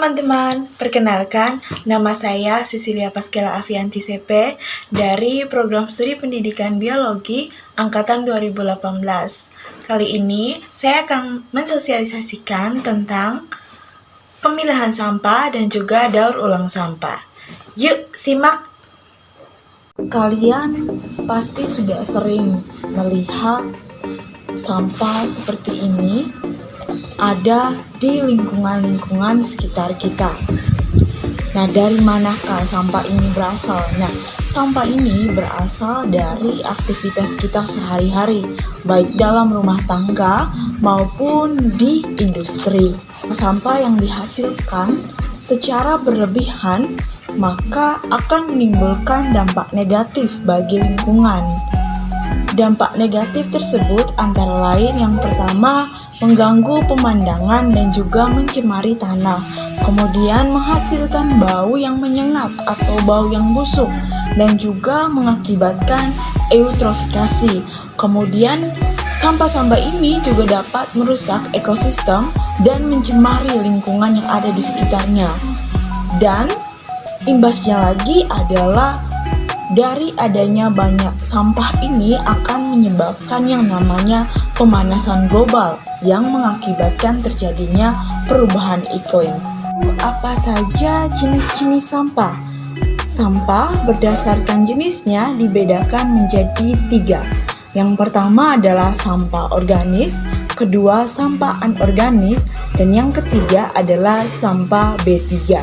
teman-teman, perkenalkan nama saya Cecilia Paskela Avianti CP dari Program Studi Pendidikan Biologi Angkatan 2018. Kali ini saya akan mensosialisasikan tentang pemilahan sampah dan juga daur ulang sampah. Yuk simak! Kalian pasti sudah sering melihat sampah seperti ini ada di lingkungan-lingkungan sekitar kita. Nah, dari manakah sampah ini berasal? Nah, sampah ini berasal dari aktivitas kita sehari-hari, baik dalam rumah tangga maupun di industri. Sampah yang dihasilkan secara berlebihan maka akan menimbulkan dampak negatif bagi lingkungan. Dampak negatif tersebut antara lain yang pertama, mengganggu pemandangan dan juga mencemari tanah, kemudian menghasilkan bau yang menyengat atau bau yang busuk, dan juga mengakibatkan eutrofikasi. Kemudian sampah-sampah ini juga dapat merusak ekosistem dan mencemari lingkungan yang ada di sekitarnya. Dan imbasnya lagi adalah dari adanya banyak sampah ini akan menyebabkan yang namanya pemanasan global yang mengakibatkan terjadinya perubahan iklim. Apa saja jenis-jenis sampah? Sampah berdasarkan jenisnya dibedakan menjadi 3. Yang pertama adalah sampah organik, kedua sampah anorganik, dan yang ketiga adalah sampah B3.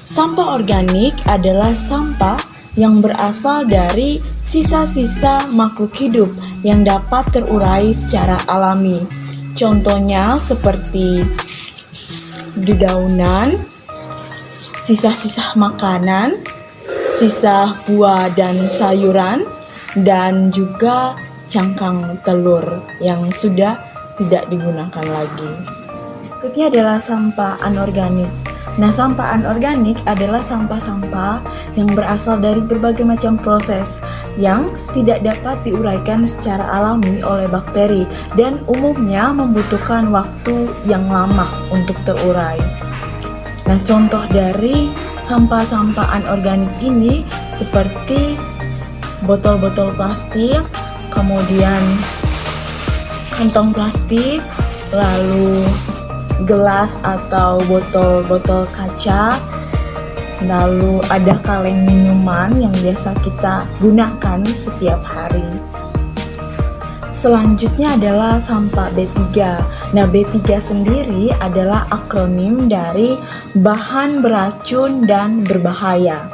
Sampah organik adalah sampah yang berasal dari sisa-sisa makhluk hidup yang dapat terurai secara alami. Contohnya seperti dedaunan, sisa-sisa makanan, sisa buah dan sayuran, dan juga cangkang telur yang sudah tidak digunakan lagi. Berikutnya adalah sampah anorganik. Nah, sampah anorganik adalah sampah-sampah yang berasal dari berbagai macam proses yang tidak dapat diuraikan secara alami oleh bakteri dan umumnya membutuhkan waktu yang lama untuk terurai. Nah, contoh dari sampah-sampah anorganik ini seperti botol-botol plastik, kemudian kantong plastik, lalu gelas atau botol-botol kaca, lalu ada kaleng minuman yang biasa kita gunakan setiap hari. Selanjutnya adalah sampah B3. Nah, B3 sendiri adalah akronim dari bahan beracun dan berbahaya.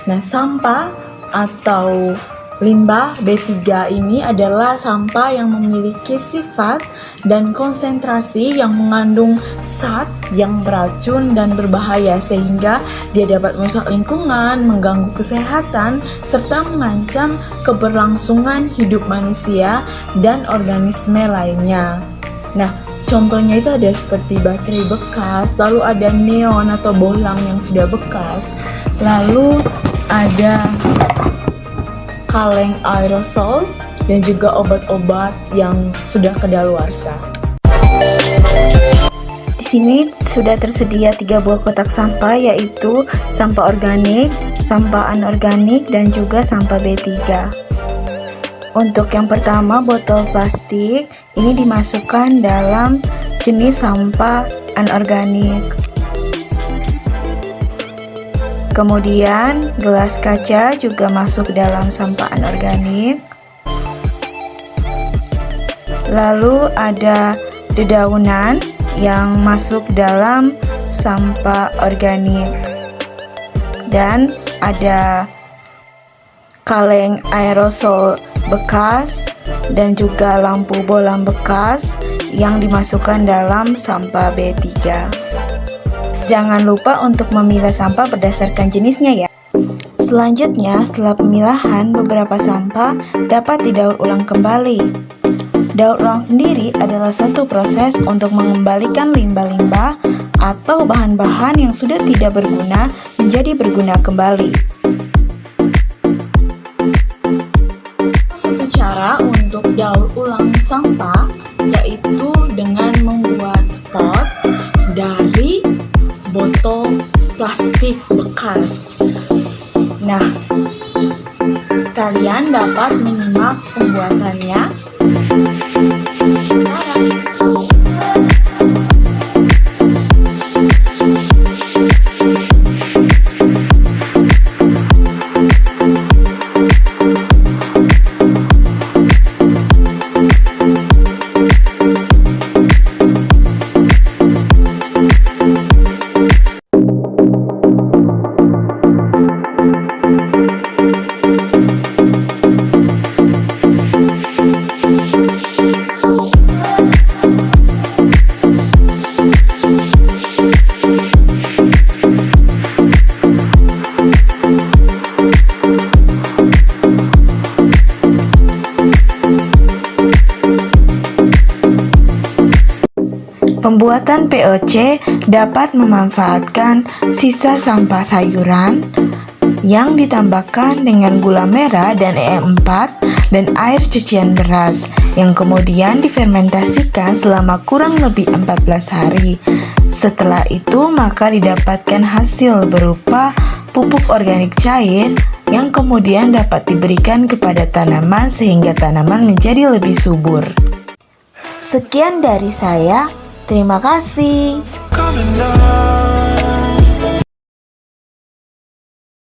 Nah, sampah atau limbah B3 ini adalah sampah yang memiliki sifat dan konsentrasi yang mengandung zat yang beracun dan berbahaya sehingga dia dapat merusak lingkungan, mengganggu kesehatan, serta mengancam keberlangsungan hidup manusia dan organisme lainnya. Nah, contohnya itu ada seperti baterai bekas, lalu ada neon atau bohlam yang sudah bekas, lalu ada kaleng aerosol, dan juga obat-obat yang sudah kadaluarsa. Di sini sudah tersedia 3 buah kotak sampah, yaitu sampah organik, sampah anorganik, dan juga sampah B3. Untuk yang pertama, botol plastik ini dimasukkan dalam jenis sampah anorganik. Kemudian gelas kaca juga masuk dalam sampah anorganik. Lalu ada dedaunan yang masuk dalam sampah organik. Dan ada kaleng aerosol bekas dan juga lampu bohlam bekas yang dimasukkan dalam sampah B3. Jangan lupa untuk memilah sampah berdasarkan jenisnya ya. Selanjutnya, setelah pemilahan, beberapa sampah dapat didaur ulang kembali. Daur ulang sendiri adalah satu proses untuk mengembalikan limbah-limbah atau bahan-bahan yang sudah tidak berguna menjadi berguna kembali. Satu cara untuk daur ulang sampah yaitu dengan membuat pot dari botol plastik bekas. Nah, kalian dapat menyimak pembuatannya sekarang. Pembuatan POC dapat memanfaatkan sisa sampah sayuran yang ditambahkan dengan gula merah dan E4 dan air cucian beras yang kemudian difermentasikan selama kurang lebih 14 hari. Setelah itu maka didapatkan hasil berupa pupuk organik cair yang kemudian dapat diberikan kepada tanaman sehingga tanaman menjadi lebih subur. Sekian dari saya. Terima kasih.